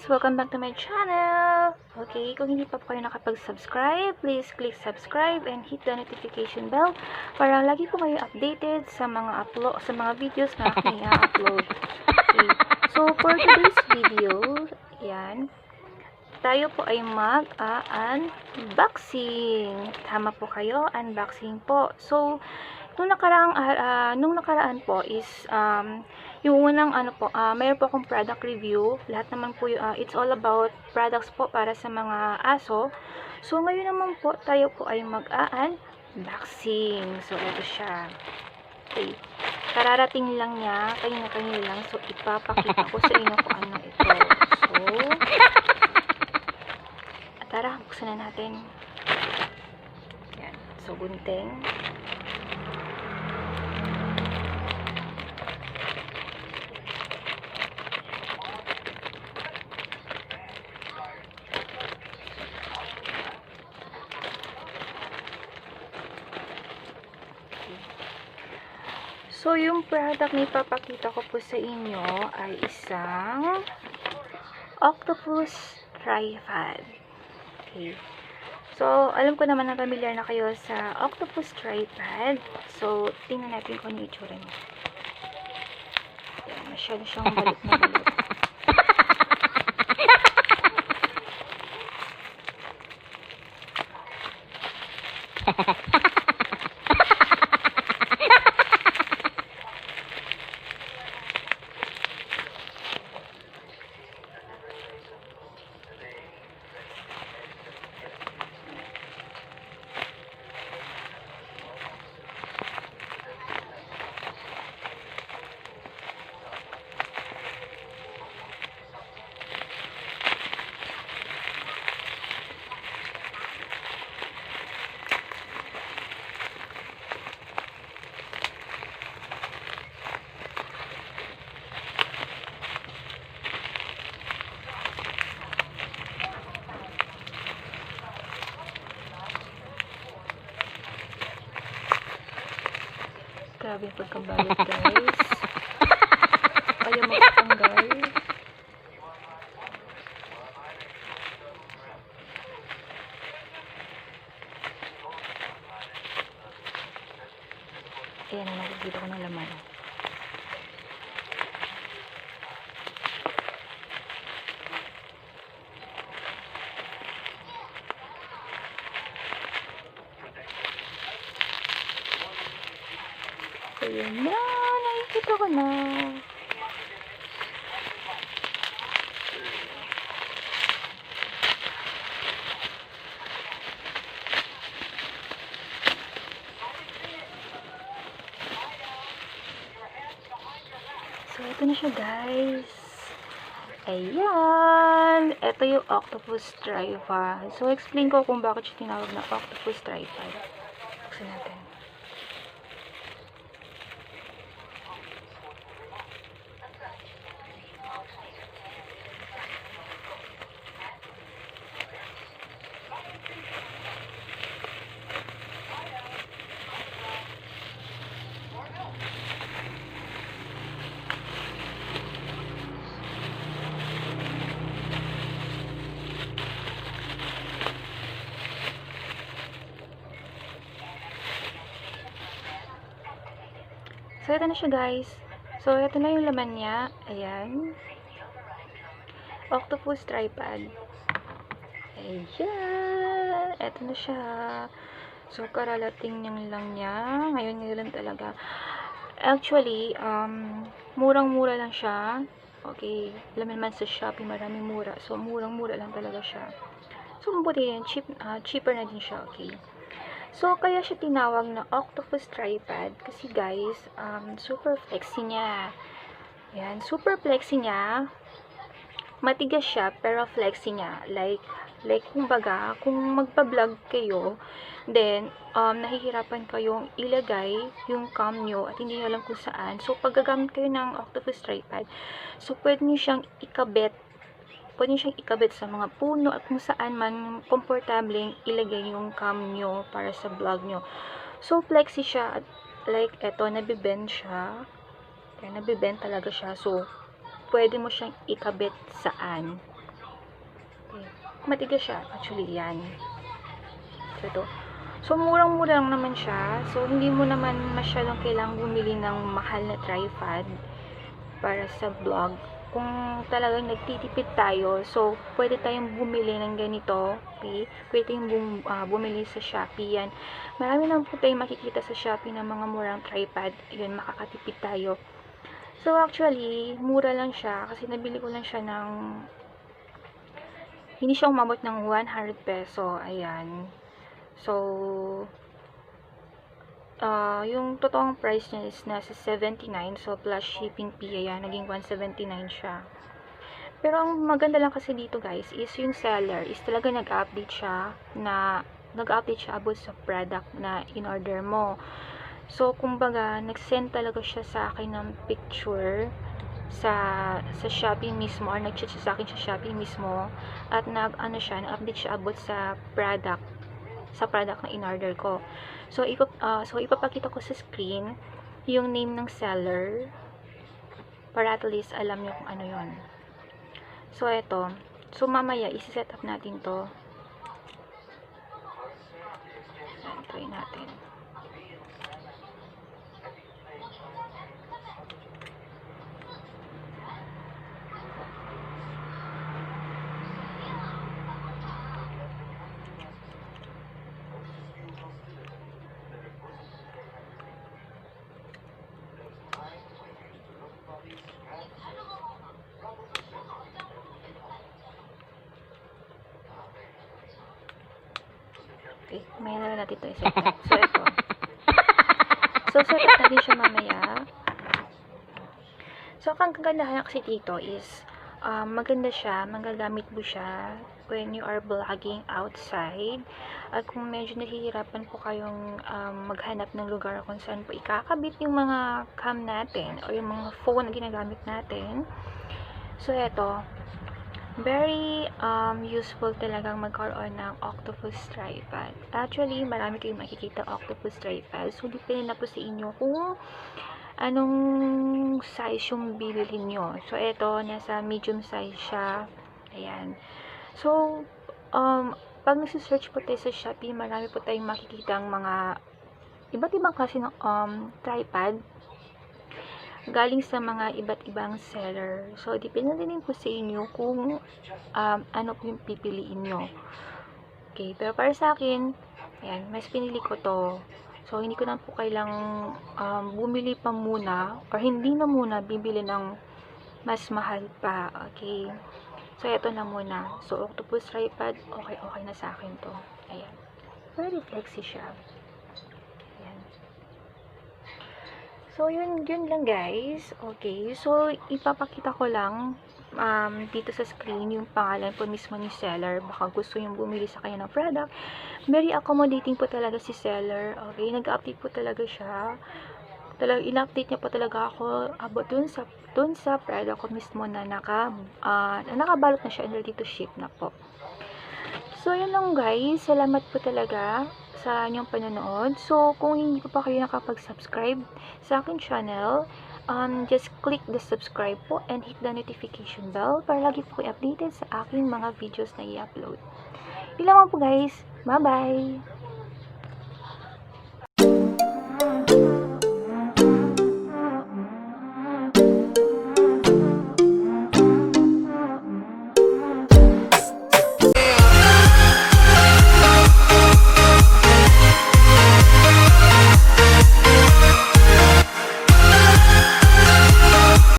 guys! Welcome back to my channel! Okay, kung hindi pa po kayo nakapag-subscribe, please click subscribe and hit the notification bell para lagi po kayo updated sa mga videos na aking i-upload. Okay, so for today's video, yan, tayo po ay mag-unboxing. Tama po kayo, unboxing po. So, nung nakaraan po is yung unang mayroon po akong product review. Lahat naman po it's all about products po para sa mga aso. So ngayon naman po tayo po ay mag-unboxing. So ito siya. Okay. Kararating lang niya, kanina lang. So ipapakita ko sa inyo kung ano ito. So tara, buksan na natin. Yan. So gunting. So, yung product na ipapakita ko po sa inyo ay isang octopus tripod. Okay. So, alam ko naman na familiar na kayo sa octopus tripod. So, tingnan natin kung ano yung itsura niya. Ayan, masyado siyang balit na balit. Grabe yung pagkabalit, guys. Ayaw magpatanggal. Ayan na, nakikita ko ng laman. Ayan na, nakikita ko na. So, ito na siya, guys. Ayan. Ito yung octopus tripod. So, explain ko kung bakit siya tinawag na octopus tripod. Buksan natin. So, ito na siya, guys. So, ito na yung laman niya. Ayan. Octopus tripod. Ayan. Ito na siya. So, karalating lang niya. Ngayon lang talaga. Actually, murang-mura lang siya. Okay. Alam naman sa Shopee, maraming mura. So, murang-mura lang talaga siya. So, mabuti yan. Cheaper na din siya. Okay. So, kaya siya tinawag na octopus tripod kasi guys, super flexy niya. Yan, super flexy niya. Matigas siya, pero flexy niya. Like kumbaga, kung magpa-vlog kayo, then, nahihirapan kayong ilagay yung cam nyo at hindi nyo alam kung saan. So, pag gagamit kayo ng octopus tripod, so, pwede nyo siyang ikabit sa mga puno at kung saan man komportableng ilagay yung cam nyo para sa vlog nyo. So, flexy siya. Like, eto, nabibend siya. Kaya, nabibend talaga siya. So, pwede mo siyang ikabit saan. Okay. Matigas siya. Actually, yan. So, ito. So, murang-mura lang naman siya. So, hindi mo naman masyadong kailangang bumili ng mahal na tripod para sa vlog. Kung talagang nagtitipid tayo, so, pwede tayong bumili ng ganito. Okay? Pwede tayong bumili sa Shopee yan. Marami naman po tayong makikita sa Shopee ng mga murang tripod. Yun, makakatipid tayo. So, actually, mura lang siya kasi nabili ko lang siya ng hindi siya umabot ng 100 peso. Ayan. So, yung totoong price niya is nasa 79. So, plus shipping fee, ayan, naging 179 siya. Pero, ang maganda lang kasi dito, guys, is yung seller is talaga nag-update siya about sa product na in-order mo. So, kumbaga, nag-send talaga siya sa akin ng picture sa Shopee mismo, or nag-chat siya sa akin sa Shopee mismo, at nag-update siya about sa product na in-order ko. So, ipapakita ko sa screen yung name ng seller para at least alam nyo kung ano yon. So, eto. So, mamaya, isi-set up natin to. Try natin. Okay, may na natin ito i-set up. So, ito. So, set up natin siya mamaya. So, ang kagandahan kasi dito is, maganda siya, magagamit mo siya when you are vlogging outside. At kung medyo nahihirapan po kayong maghanap ng lugar kung saan po ikakabit yung mga cam natin o yung mga phone na ginagamit natin. So, ito. Very useful talagang magkaroon ng octopus tripod. Actually, marami kayong makikita octopus tripod. So, depende na po sa inyo kung anong size yung bibilhin nyo. So, ito, nasa medium size siya. Ayan. So, pag nagsisearch po tayo sa Shopee, marami po tayong makikita ang mga iba't ibang klase ng tripod galing sa mga iba't ibang seller. So, depende din po sa inyo kung ano po yung pipiliin nyo. Okay, pero para sa akin, ayan, mas pinili ko to. So, hindi ko na po kailang bumili pa muna, or hindi na muna bibili ng mas mahal pa. Okay. So, ito na muna. So, octopus tripod, okay na sa akin to. Ayan. Very flexy siya. So, yun lang guys. Okay. So, ipapakita ko lang dito sa screen yung pangalan po mismo ni seller. Baka gusto yung bumili sa kanya ng product. Very accommodating po talaga si seller. Okay. Nag-update po talaga siya. In-update niya po talaga ako about dun sa product ko mismo na nakabalot na siya and ready to ship na po. So, yun lang guys. Salamat po talaga sa inyong panonood. So, kung hindi pa kayo nakapag-subscribe sa akin channel, just click the subscribe po and hit the notification bell para lagi po kayo updated sa aking mga videos na i-upload. Yun lang po guys. Bye-bye!